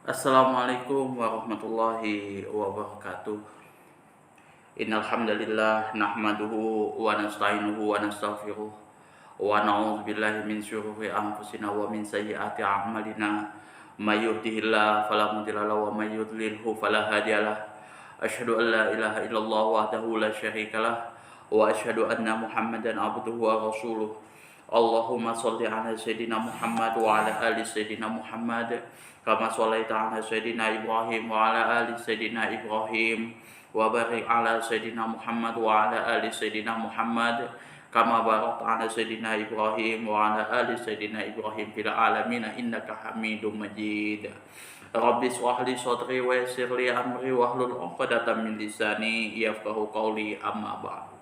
Assalamualaikum warahmatullahi wabarakatuh. Innal hamdalillah nahmaduhu wa nasta'inuhu wa nastaghfiruh wa na'udzu billahi min syururi anfusina wa min sayyiati a'malina. May yahdihillahu fala mudilla lahu wa may yudlilhu fala hadiyalah. Asyhadu an la ilaha illallah wahdahu la syarikalah wa asyhadu anna Muhammadan abduhu wa rasuluh. Allahumma shalli ala sayyidina Muhammad wa ala ali sayyidina Muhammad kama shallaita ala sayyidina Ibrahim wa ala ali sayyidina Ibrahim wa barik ala sayyidina Muhammad wa ala ali sayyidina Muhammad kama barakta ala sayyidina Ibrahim wa ala ali sayyidina Ibrahim fil alamin innaka Hamidum Majid. Rabbi shrah li sadri wa yassir li amri wahlul 'uqdatam min lisani yafqahu qawli, amma ba'du.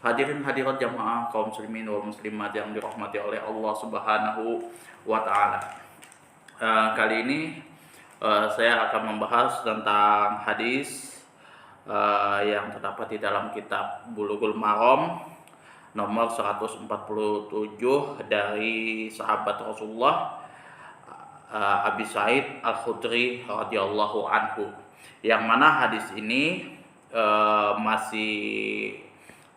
Hadirin hadirat jamaah kaum muslimin wal muslimat yang dirahmati oleh Allah Subhanahu wa taala. Kali ini saya akan membahas tentang hadis yang terdapat di dalam kitab Bulughul Maram nomor 147 dari sahabat Rasulullah Abi Sa'id Al-Khudri radhiyallahu anhu, yang mana hadis ini masih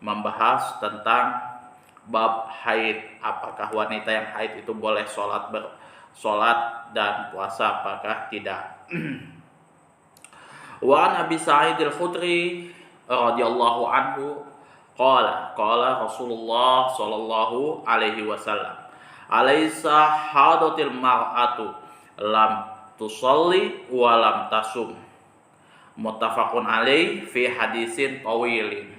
membahas tentang bab haid. Apakah wanita yang haid itu boleh sholat dan puasa, apakah tidak? Wa an Abi Sa'id Al-Khudri radhiyallahu anhu qala Rasulullah sallallahu alaihi wasallam, alaisa hadatil mar'atu lam tusalli wa lam tasum, muttafaqun alaih fi hadisin tawilin.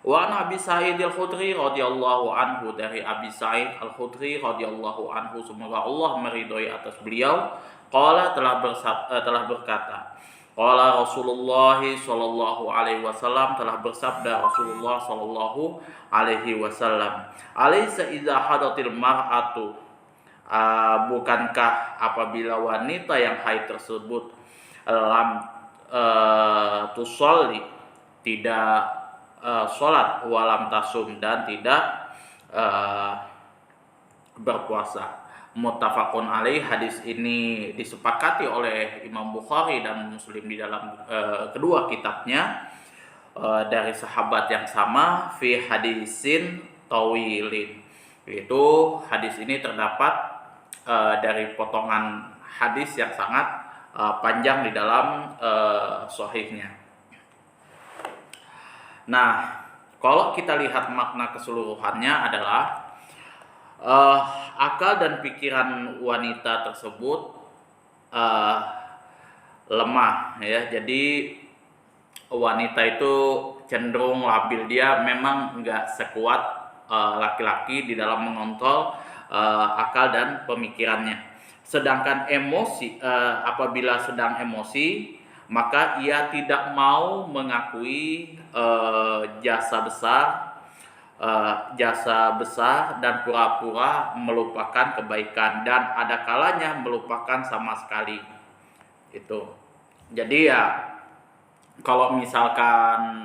Wa an Abi Sa'id Al-Khudri radhiyallahu anhu, dari Abi Sa'id Al-Khudri radhiyallahu anhu, semoga Allah meridhoi atas beliau, qala telah berkata, qala Rasulullah sallallahu alaihi wasallam, telah bersabda Rasulullah sallallahu alaihi wasallam, alaisa idza hadatil mar'atu, bukankah apabila wanita yang haid tersebut lam tusalli, tidak sholat, walam tasum, dan tidak berpuasa. Muttafaqun alaih, hadis ini disepakati oleh Imam Bukhari dan Muslim di dalam kedua kitabnya dari sahabat yang sama, fi hadisin tawilin. Itu hadis ini terdapat dari potongan hadis yang sangat panjang di dalam sahihnya. Nah, kalau kita lihat makna keseluruhannya adalah akal dan pikiran wanita tersebut lemah, ya. Jadi wanita itu cenderung labil, dia memang nggak sekuat laki-laki di dalam mengontrol akal dan pemikirannya. Sedangkan emosi, apabila sedang emosi, maka ia tidak mau mengakui jasa besar dan pura-pura melupakan kebaikan, dan ada kalanya melupakan sama sekali. Itu. Jadi ya, kalau misalkan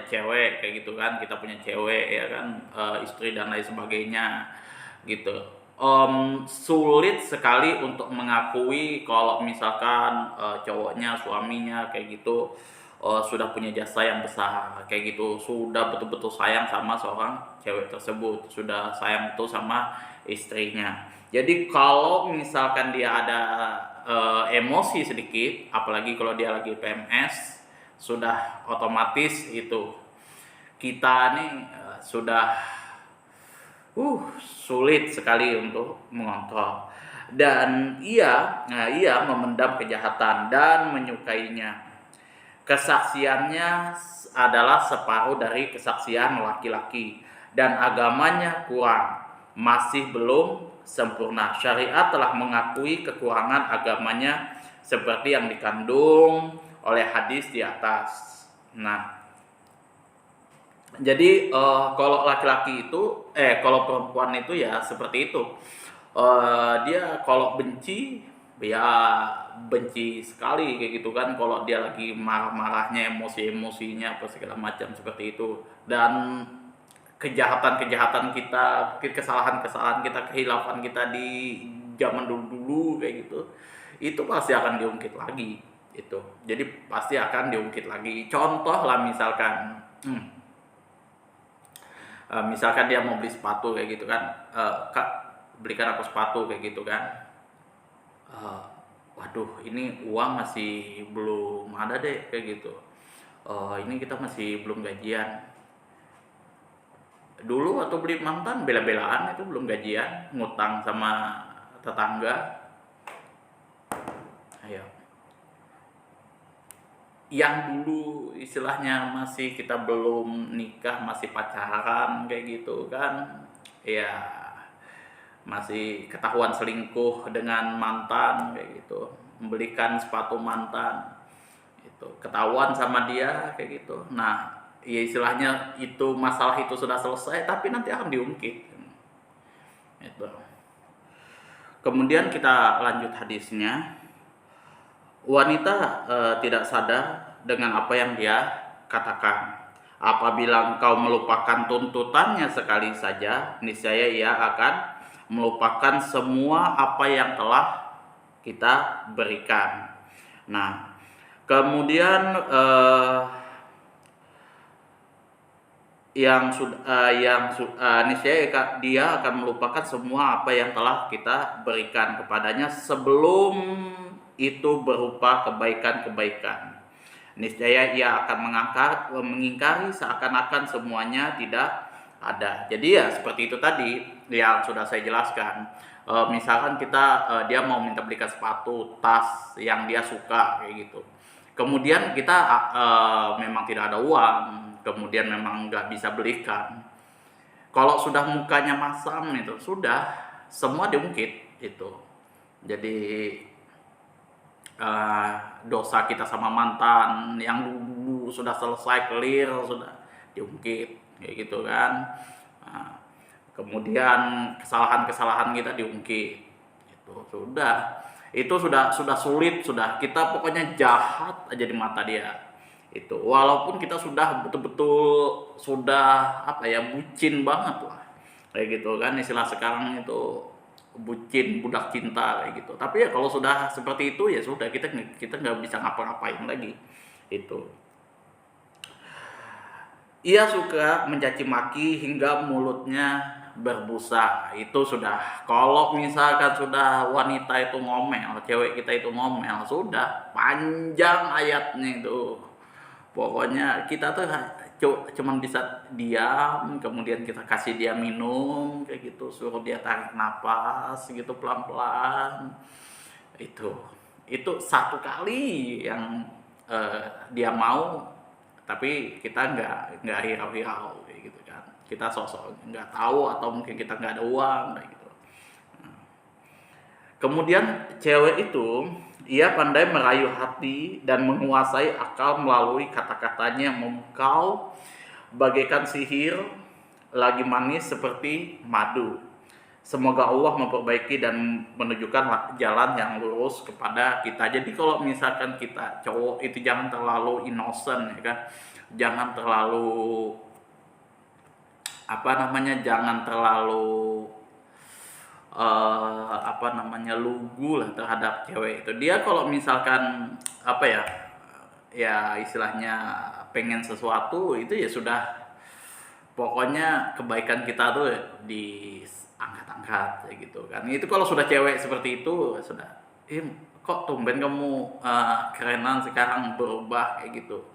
cewek kayak gitu kan, kita punya cewek ya kan, istri dan lain sebagainya gitu, sulit sekali untuk mengakui kalau misalkan cowoknya, suaminya kayak gitu sudah punya jasa yang besar kayak gitu, sudah betul-betul sayang sama seorang cewek tersebut, sudah sayang betul sama istrinya. Jadi kalau misalkan dia ada emosi sedikit, apalagi kalau dia lagi PMS, sudah otomatis itu kita nih sudah sulit sekali untuk mengontrol, dan ia memendam kejahatan dan menyukainya. Kesaksiannya adalah separuh dari kesaksian laki-laki, dan agamanya kurang, masih belum sempurna. Syariat telah mengakui kekurangan agamanya seperti yang dikandung oleh hadis di atas. Nah, jadi kalau laki-laki itu, kalau perempuan itu ya seperti itu. Dia kalau benci, ya benci sekali kayak gitu kan. Kalau dia lagi marah-marahnya, emosinya apa segala macam seperti itu. Dan kejahatan-kejahatan kita, mungkin kesalahan-kesalahan kita, kehilafan kita di zaman dulu-dulu kayak gitu, itu pasti akan diungkit lagi itu. Jadi pasti akan diungkit lagi. Contoh lah misalkan, misalkan dia mau beli sepatu kayak gitu kan, Kak belikan aku sepatu kayak gitu kan. Waduh ini uang masih belum ada deh kayak gitu. Ini kita masih belum gajian. Dulu waktu beli mantan bela-belaan itu belum gajian, ngutang sama tetangga. Ayo. Yang dulu istilahnya masih kita belum nikah, masih pacaran kayak gitu kan, ya masih ketahuan selingkuh dengan mantan kayak gitu, membelikan sepatu mantan itu ketahuan sama dia kayak gitu. Nah ya istilahnya itu masalah itu sudah selesai tapi nanti akan diungkit itu. Kemudian kita lanjut hadisnya. Wanita tidak sadar dengan apa yang dia katakan. Apabila engkau melupakan tuntutannya sekali saja, niscaya ia akan melupakan semua apa yang telah kita berikan. Nah, kemudian niscaya dia akan melupakan semua apa yang telah kita berikan kepadanya sebelum itu berupa kebaikan-kebaikan. Niscaya ia akan mengingkari seakan-akan semuanya tidak ada. Jadi ya seperti itu tadi yang sudah saya jelaskan. Misalkan dia mau minta belikan sepatu, tas yang dia suka kayak gitu. Kemudian kita memang tidak ada uang, kemudian memang nggak bisa belikan. Kalau sudah mukanya masam itu sudah semua diungkit itu. Jadi dosa kita sama mantan yang dulu sudah selesai clear, sudah diungkit kayak gitu kan. Kemudian kesalahan-kesalahan kita diungkit itu sudah sulit, sudah kita pokoknya jahat aja di mata dia itu, walaupun kita sudah betul-betul sudah bucin banget lah kayak gitu kan, istilah sekarang itu bucin budak cinta kayak gitu. Tapi ya kalau sudah seperti itu ya sudah, kita nggak bisa ngapa-ngapain lagi itu. Ia suka mencaci maki hingga mulutnya berbusa. Itu sudah, kalau misalkan sudah wanita itu ngomel, cewek kita itu ngomel, sudah panjang ayatnya itu. Pokoknya kita tuh cuman bisa diam, kemudian kita kasih dia minum kayak gitu, suruh dia tarik napas gitu pelan-pelan. Itu satu kali yang dia mau, tapi kita nggak hirau-hirau kayak gitu kan. Kita sosok nggak tahu atau mungkin kita nggak ada uang kayak gitu. Kemudian cewek itu ia pandai merayu hati dan menguasai akal melalui kata-katanya yang memukau bagaikan sihir, lagi manis seperti madu. Semoga Allah memperbaiki dan menunjukkan jalan yang lurus kepada kita. Jadi kalau misalkan kita cowok itu jangan terlalu innocent ya kan. Jangan terlalu jangan terlalu lugu lah terhadap cewek itu. Dia kalau misalkan ya istilahnya pengen sesuatu itu ya sudah, pokoknya kebaikan kita tuh diangkat-angkat kayak gitu kan. Itu kalau sudah cewek seperti itu sudah, kok tumben kamu kerenan sekarang berubah kayak gitu.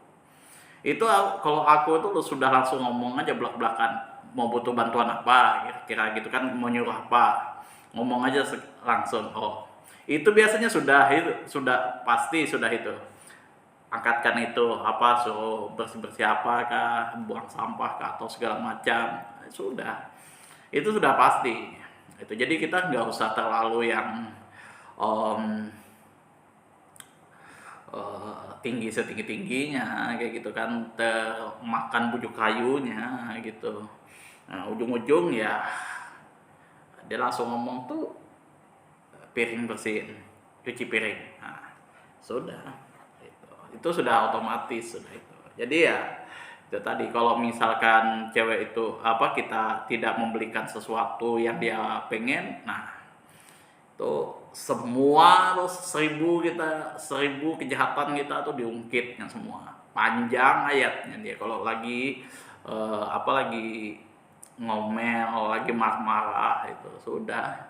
Itu kalau aku tuh sudah langsung ngomong aja belak-belakan, mau butuh bantuan apa kira-kira gitu kan, mau nyuruh apa, ngomong aja langsung. Itu biasanya sudah pasti sudah itu, angkatkan itu suruh bersih-bersih apakah, buang sampah kah, atau segala macam, sudah itu sudah pasti itu. Jadi kita nggak usah terlalu yang tinggi setinggi-tingginya kayak gitu kan, termakan bujuk kayunya gitu. Nah, ujung-ujung ya dia langsung ngomong tuh, piring bersihin, cuci piring. Nah, sudah itu sudah otomatis sudah itu. Jadi ya itu tadi, kalau misalkan cewek itu kita tidak membelikan sesuatu yang dia pengen, nah Tuh semua tuh seribu kejahatan kita tuh diungkitnya semua. Panjang ayatnya dia kalau lagi apalagi ngomel, lagi marah-marah itu sudah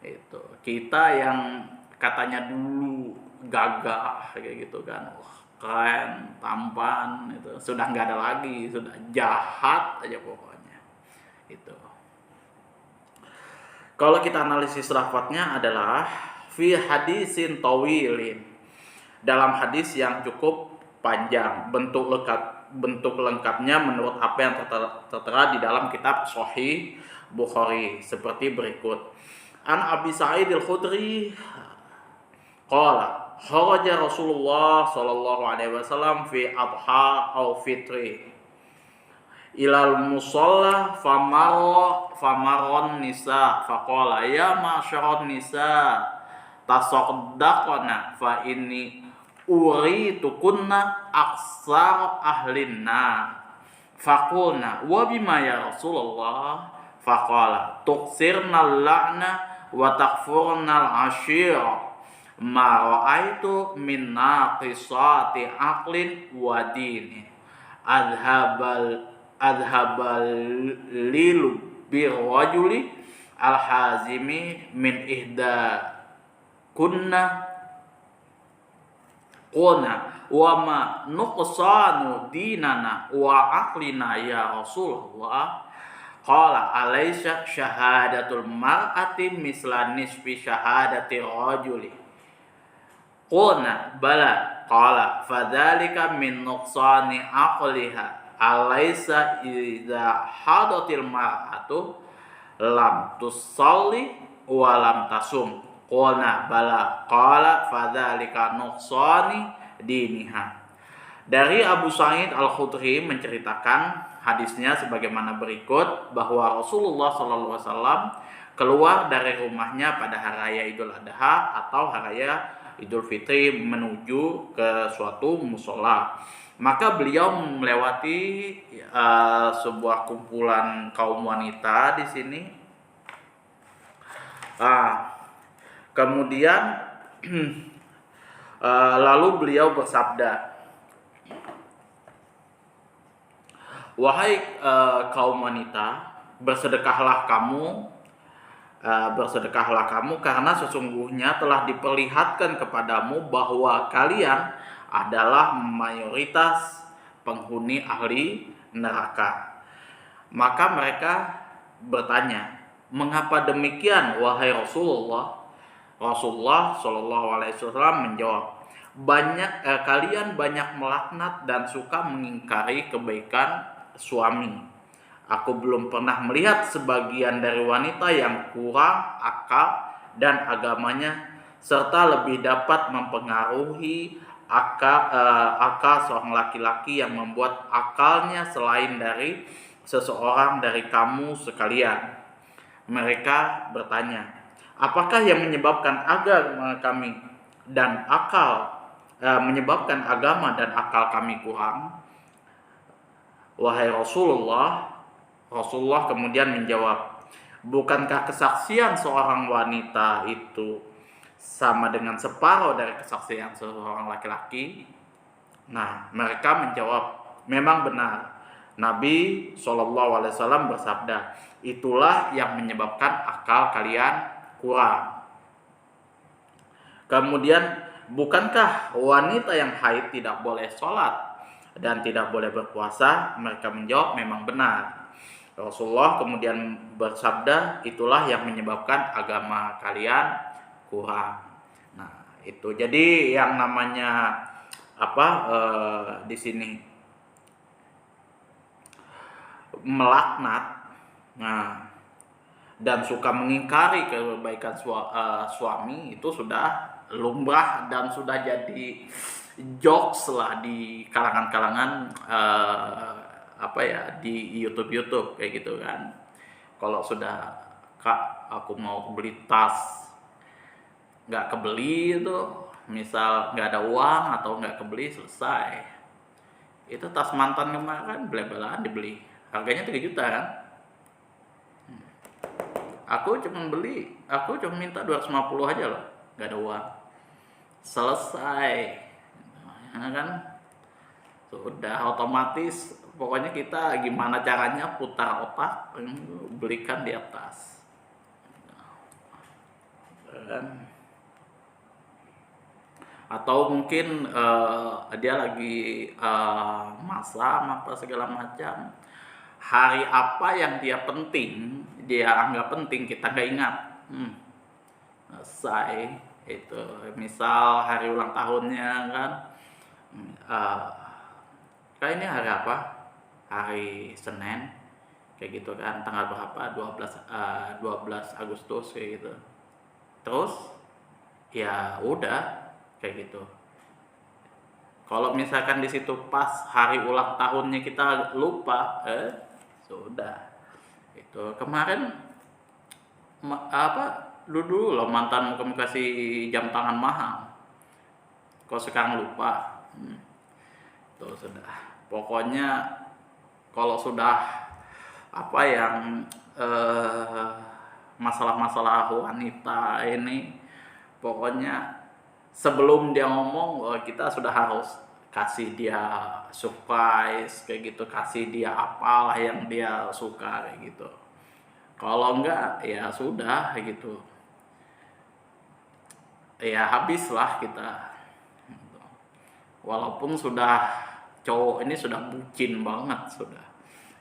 itu kita yang katanya dulu gagah kayak gitu kan, wah keren tampan itu sudah nggak ada lagi, sudah jahat aja pokoknya itu. Kalau kita analisis lafadznya adalah fi hadisin tawilin, dalam hadis yang cukup panjang, bentuk lengkapnya menurut apa yang tertera di dalam kitab Sahih Bukhari seperti berikut. An Abi Sa'id al-Khudri qala kharaja Rasulullah sallallahu alaihi wasallam fi adha au fitri ilal musalla famaron nisa faqala ya ma'syaron nisa tasaddaqna fa inni uritukunna aksar ahlinna faqulna wa bima ya Rasulullah faqala tuksirna la'na wa takfurna al-ashir ma ra'aitu min naqisati aqlin wa dini adhabal lilu birrajuli al-hazimi min ihda kunna qulna wa ma nuqsanu dinana wa aqlina ya Rasulullah qala alaysa syahadatul mar'ati misla nisfi syahadati rajuli qulna bala qala fadzalika min nuqsani aqliha alaysa idza hadatil mar'atu lam tusalli wa lam tasum qulna bala qala fadzalika nuqsani diniha. Dari Abu Sa'id al-Khudri menceritakan hadisnya sebagaimana berikut bahwa Rasulullah SAW keluar dari rumahnya pada hari raya Idul Adha atau hari raya Idul Fitri menuju ke suatu musola. Maka beliau melewati sebuah kumpulan kaum wanita di sini. Kemudian lalu beliau bersabda, wahai kaum wanita, bersedekahlah kamu karena sesungguhnya telah diperlihatkan kepadamu bahwa kalian adalah mayoritas penghuni ahli neraka. Maka mereka bertanya, mengapa demikian wahai Rasulullah? Rasulullah Shallallahu Alaihi Wasallam menjawab, kalian banyak melaknat dan suka mengingkari kebaikan suami. Aku belum pernah melihat sebagian dari wanita yang kurang akal dan agamanya serta lebih dapat mempengaruhi akal seorang laki-laki yang membuat akalnya selain dari seseorang dari kamu sekalian. Mereka bertanya, apakah yang menyebabkan agama kami dan menyebabkan agama dan akal kami kurang? Wahai Rasulullah kemudian menjawab, bukankah kesaksian seorang wanita itu sama dengan separuh dari kesaksian seorang laki-laki? Nah, mereka menjawab, memang benar. Nabi SAW bersabda, itulah yang menyebabkan akal kalian kurang. Kemudian, bukankah wanita yang haid tidak boleh sholat dan tidak boleh berpuasa? Mereka menjawab, memang benar. Rasulullah kemudian bersabda, itulah yang menyebabkan agama kalian kurang. Nah, itu jadi yang namanya di sini melaknat, dan suka mengingkari kebaikan suami itu sudah lumrah dan sudah jadi jokes lah di kalangan-kalangan di YouTube kayak gitu kan. Kalau sudah, Kak, aku mau beli tas, nggak kebeli itu, misal nggak ada uang atau nggak kebeli, selesai. Itu tas mantan kemarin bela-belaan dibeli, harganya 3 juta kan. aku cuma minta 250 aja loh, nggak ada uang, selesai. Nah, kan sudah otomatis, pokoknya kita gimana caranya putar otak, belikan di atas kan. Atau mungkin dia lagi masam apa segala macam, hari apa yang dia anggap penting, kita nggak ingat, selesai. Itu misal hari ulang tahunnya kan, uh, kayak ini hari apa, hari Senin kayak gitu kan, tanggal berapa, 12 Agustus kayak gitu. Terus ya udah kayak gitu. Kalau misalkan di situ pas hari ulang tahunnya kita lupa, sudah. Itu kemarin dulu loh mantan kamu kasih jam tangan mahal. Kok sekarang lupa? Itu sudah. Pokoknya kalau sudah apa yang masalah-masalah wanita ini, pokoknya sebelum dia ngomong kita sudah harus kasih dia surprise kayak gitu, kasih dia apalah yang dia suka kayak gitu. Kalau enggak ya sudah kayak gitu, ya habislah kita. Walaupun cowok ini sudah bucin banget, sudah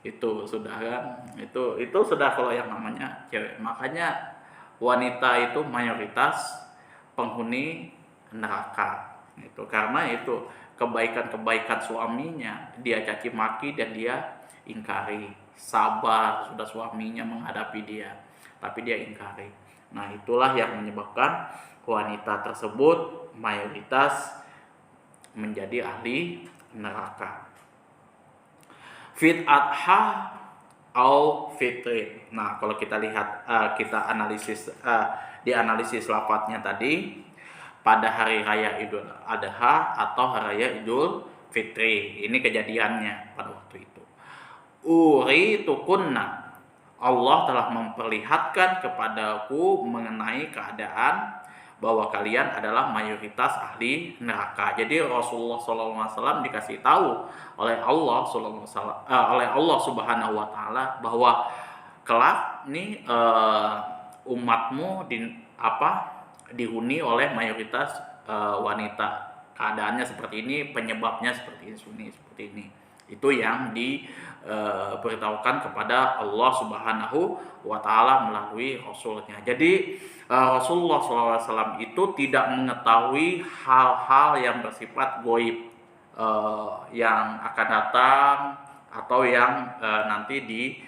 itu sudah kan, itu sudah kalau yang namanya cewek. Makanya wanita itu mayoritas penghuni neraka itu, karena itu kebaikan-kebaikan suaminya dia caci maki dan dia ingkari. Sabar sudah suaminya menghadapi dia, tapi dia ingkari. Nah itulah yang menyebabkan wanita tersebut mayoritas menjadi ahli neraka. Fit adha au fitri. Nah kalau kita lihat, kita dianalisis lafadznya tadi, pada hari raya Idul Adha atau hari raya Idul Fitri. Ini kejadiannya pada waktu itu. Uri tukunna, Allah telah memperlihatkan kepadaku mengenai keadaan bahwa kalian adalah mayoritas ahli neraka. Jadi Rasulullah SAW dikasih tahu oleh Allah oleh Allah Subhanahu Wa Taala bahwa kelak nih umatmu dihuni oleh mayoritas wanita. Keadaannya seperti ini, penyebabnya seperti ini, seperti ini. Itu yang diberitahukan kepada Allah Subhanahu Wa Taala melalui Rasulnya. Jadi Rasulullah SAW itu tidak mengetahui hal-hal yang bersifat goib, yang akan datang atau yang nanti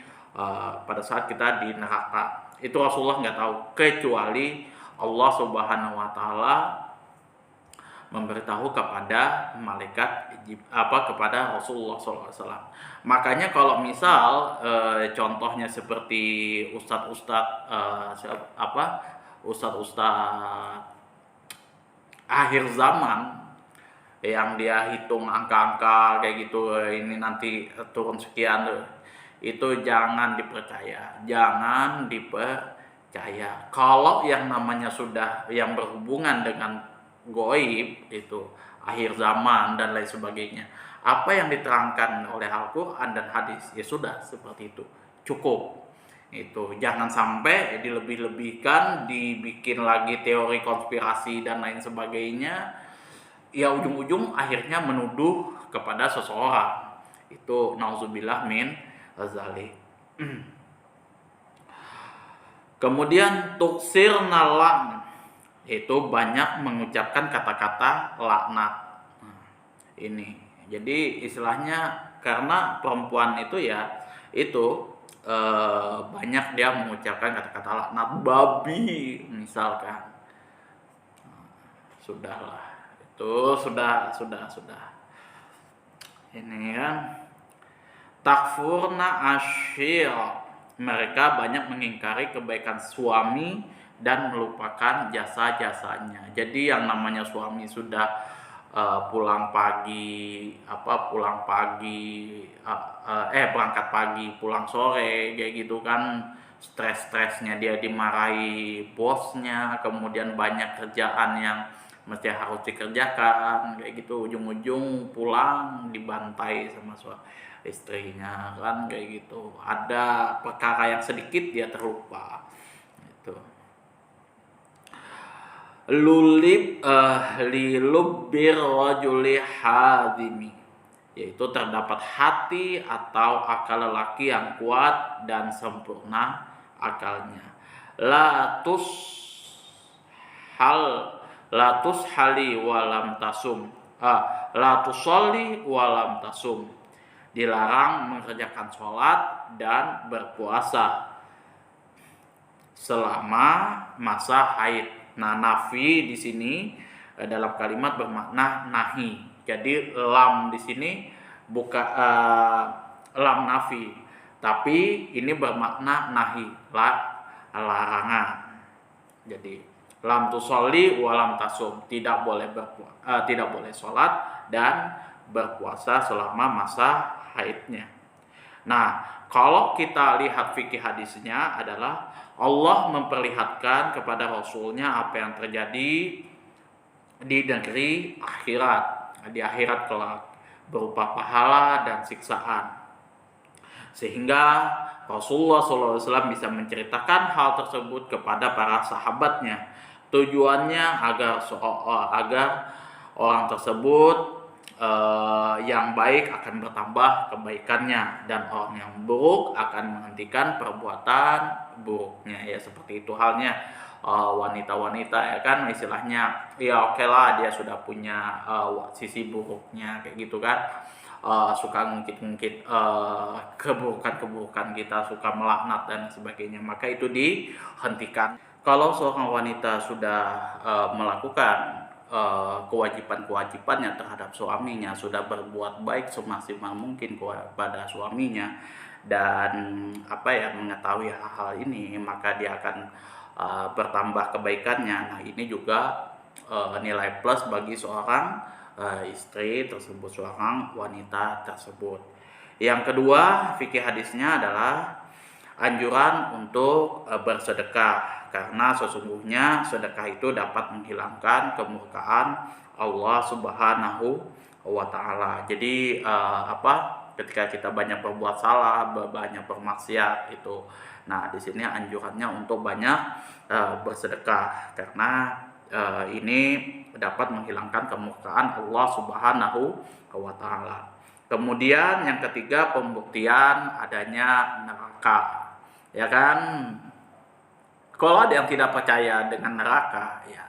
pada saat kita di neraka. Itu Rasulullah nggak tahu, kecuali Allah Subhanahu Wa Taala memberitahu kepada kepada Rasulullah SAW. Makanya kalau misal contohnya seperti ustadz akhir zaman yang dia hitung angka-angka kayak gitu, ini nanti turun sekian, itu jangan dipercaya. Kalau yang namanya sudah yang berhubungan dengan goib, itu akhir zaman dan lain sebagainya, apa yang diterangkan oleh Al-Quran dan hadis, ya sudah seperti itu, cukup. Itu jangan sampai dilebih-lebihkan, dibikin lagi teori konspirasi dan lain sebagainya, ya ujung-ujung akhirnya menuduh kepada seseorang. Itu nauzubillah min zalik. Kemudian tuksir nalang, itu banyak mengucapkan kata-kata laknat. Ini jadi istilahnya, karena perempuan itu ya itu banyak dia mengucapkan kata-kata laknat, babi misalkan. Sudahlah, itu sudah ini kan. Takfurna asyir, mereka banyak mengingkari kebaikan suami dan melupakan jasa-jasanya. Jadi yang namanya suami sudah pulang pagi, berangkat pagi, pulang sore kayak gitu kan, stres-stresnya dia dimarahi bosnya, kemudian banyak kerjaan yang mesti harus dikerjakan kayak gitu, ujung-ujung pulang dibantai sama istrinya kan kayak gitu. Ada perkara yang sedikit dia terlupa gitu. Lilubbir rajuli hadimi, yaitu terdapat hati atau akal lelaki yang kuat dan sempurna akalnya. Latus hal latus hali walam tasum, latus soli walam tasum, dilarang mengerjakan sholat dan berpuasa selama masa haid. Nah, nafi di sini dalam kalimat bermakna nahi. Jadi lam di sini bukan lam nafi, tapi ini bermakna nahi, larangan. Jadi lam tusolli walam tasum, tidak boleh sholat dan berpuasa selama masa haidnya. Nah, kalau kita lihat fikih hadisnya adalah Allah memperlihatkan kepada Rasulnya apa yang terjadi di negeri akhirat, di akhirat kelak, berupa pahala dan siksaan. Sehingga Rasulullah SAW bisa menceritakan hal tersebut kepada para sahabatnya. Tujuannya agar orang tersebut yang baik akan bertambah kebaikannya dan orang yang buruk akan menghentikan perbuatan buruknya, ya seperti itu halnya wanita-wanita, ya kan, istilahnya ya oke lah dia sudah punya sisi buruknya kayak gitu kan, suka ngungkit-ngungkit keburukan-keburukan kita, suka melaknat dan sebagainya, maka itu dihentikan. Kalau seorang wanita sudah melakukan kewajiban-kewajibannya terhadap suaminya, sudah berbuat baik semaksimal mungkin kepada suaminya dan mengetahui hal-hal ini, maka dia akan bertambah kebaikannya. Nah, ini juga nilai plus bagi seorang istri tersebut, seorang wanita tersebut. Yang kedua, fikih hadisnya adalah anjuran untuk bersedekah, karena sesungguhnya sedekah itu dapat menghilangkan kemurkaan Allah Subhanahu wa Ta'ala. Jadi ketika kita banyak berbuat salah, banyak bermaksiat itu, nah di sini anjurannya untuk banyak bersedekah, karena ini dapat menghilangkan kemurkaan Allah Subhanahu wa Ta'ala. Kemudian yang ketiga, pembuktian adanya neraka, ya kan. Kalau ada yang tidak percaya dengan neraka, ya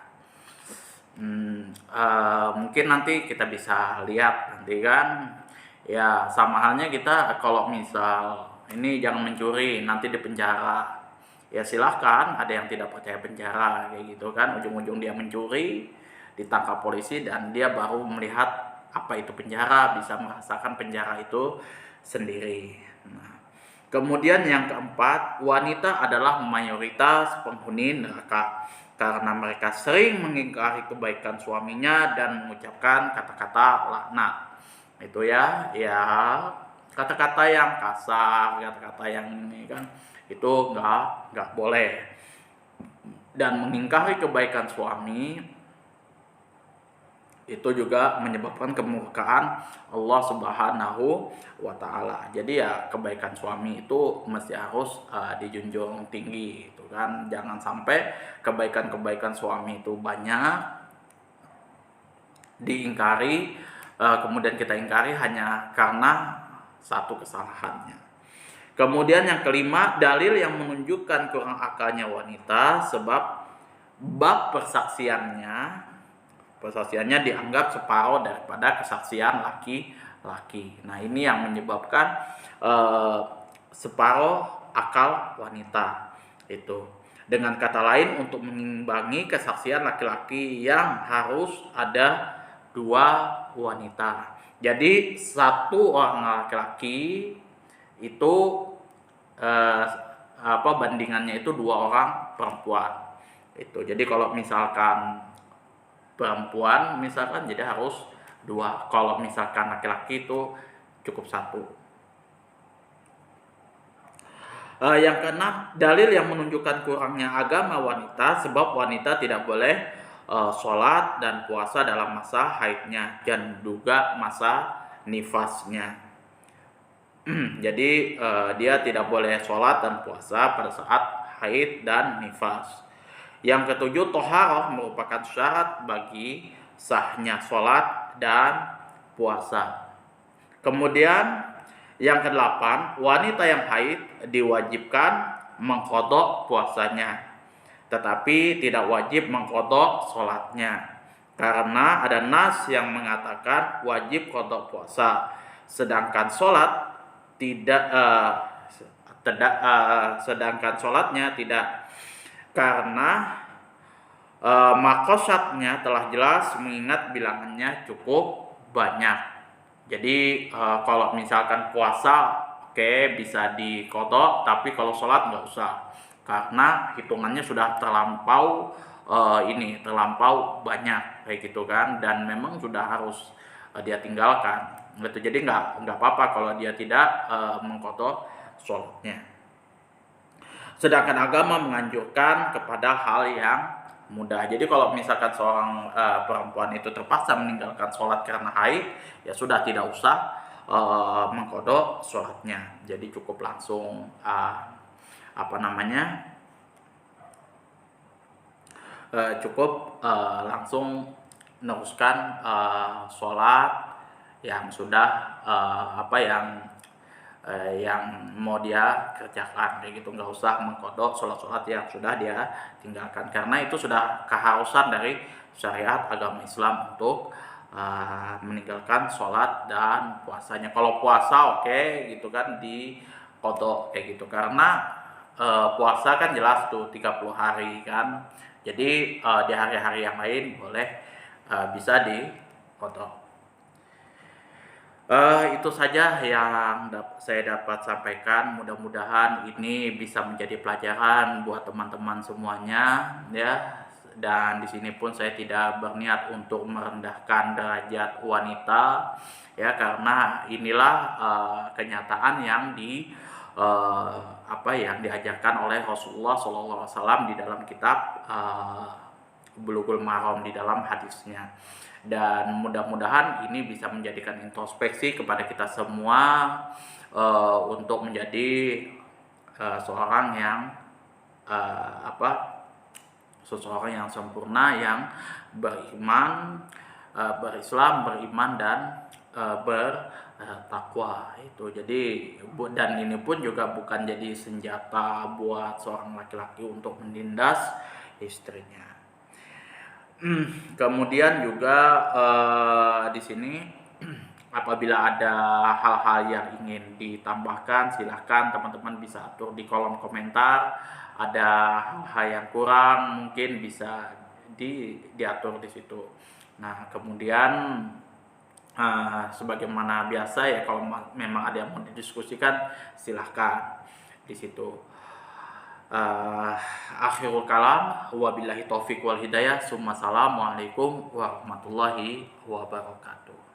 mungkin nanti kita bisa lihat nanti kan, ya sama halnya kita kalau misal ini jangan mencuri nanti di penjara, ya silahkan, ada yang tidak percaya penjara kayak gitu kan, ujung-ujung dia mencuri, ditangkap polisi dan dia baru melihat apa itu penjara, bisa merasakan penjara itu sendiri. Nah, kemudian yang keempat, wanita adalah mayoritas penghuni neraka karena mereka sering mengingkari kebaikan suaminya dan mengucapkan kata-kata laknat. Itu ya kata-kata yang kasar, kata-kata yang ini kan, itu nggak boleh. Dan mengingkari kebaikan suami itu juga menyebabkan kemurkaan Allah Subhanahu wa Ta'ala. Jadi ya kebaikan suami itu mesti harus dijunjung tinggi itu kan. Jangan sampai kebaikan-kebaikan suami itu banyak diingkari, kemudian kita ingkari hanya karena satu kesalahannya. Kemudian yang kelima, dalil yang menunjukkan kurang akalnya wanita sebab bab persaksiannya dianggap separuh daripada kesaksian laki-laki. Nah, ini yang menyebabkan separuh akal wanita itu. Dengan kata lain, untuk mengimbangi kesaksian laki-laki yang harus ada 2 wanita. Jadi 1 orang laki-laki itu bandingannya itu 2 orang perempuan. Itu. Jadi kalau misalkan perempuan misalkan jadi harus 2, kalau misalkan laki-laki itu cukup 1. Yang keenam, dalil yang menunjukkan kurangnya agama wanita, sebab wanita tidak boleh sholat dan puasa dalam masa haidnya dan juga masa nifasnya. Jadi dia tidak boleh sholat dan puasa pada saat haid dan nifas. Yang ketujuh, toharoh merupakan syarat bagi sahnya sholat dan puasa. Kemudian yang kedelapan, wanita yang haid diwajibkan mengqadha puasanya, tetapi tidak wajib mengqadha sholatnya. Karena ada nas yang mengatakan wajib qadha puasa, sedangkan sholat sedangkan sholatnya tidak. Karena makosatnya telah jelas mengingat bilangannya cukup banyak. Jadi kalau misalkan puasa bisa dikodok, tapi kalau sholat nggak usah, karena hitungannya sudah terlampau terlampau banyak kayak gitu kan, dan memang sudah harus dia tinggalkan gitu. Jadi nggak apa-apa kalau dia tidak mengkodok sholatnya. Sedangkan agama menganjurkan kepada hal yang mudah. Jadi kalau misalkan seorang perempuan itu terpaksa meninggalkan sholat karena haid, ya sudah, tidak usah mengqadha sholatnya. Jadi cukup langsung langsung meneruskan sholat yang sudah yang mau dia kerjakan kayak gitu. Nggak usah mengqadha sholat-sholat yang sudah dia tinggalkan, karena itu sudah keharusan dari syariat agama Islam untuk meninggalkan sholat dan puasanya. Kalau puasa gitu kan di qadha kayak gitu, karena puasa kan jelas tuh 30 hari kan. Jadi di hari-hari yang lain boleh bisa di qadha. Itu saja yang saya dapat sampaikan. Mudah-mudahan ini bisa menjadi pelajaran buat teman-teman semuanya, ya. Dan di sini pun saya tidak berniat untuk merendahkan derajat wanita, ya, karena inilah kenyataan yang yang diajarkan oleh Rasulullah SAW di dalam kitab Bulughul Maram, di dalam hadisnya. Dan mudah-mudahan ini bisa menjadikan introspeksi kepada kita semua untuk menjadi seseorang yang sempurna, yang beriman, berislam, beriman, dan bertakwa itu. Jadi, dan ini pun juga bukan jadi senjata buat seorang laki-laki untuk menindas istrinya. Kemudian juga di sini apabila ada hal-hal yang ingin ditambahkan, silahkan teman-teman bisa atur di kolom komentar. Ada hal yang kurang mungkin bisa diatur di situ. Nah, kemudian sebagaimana biasa ya, kalau memang ada yang mau didiskusikan, silahkan di situ. Akhirul kalam, wabillahi taufiq wal hidayah. Assalamualaikum warahmatullahi wabarakatuh.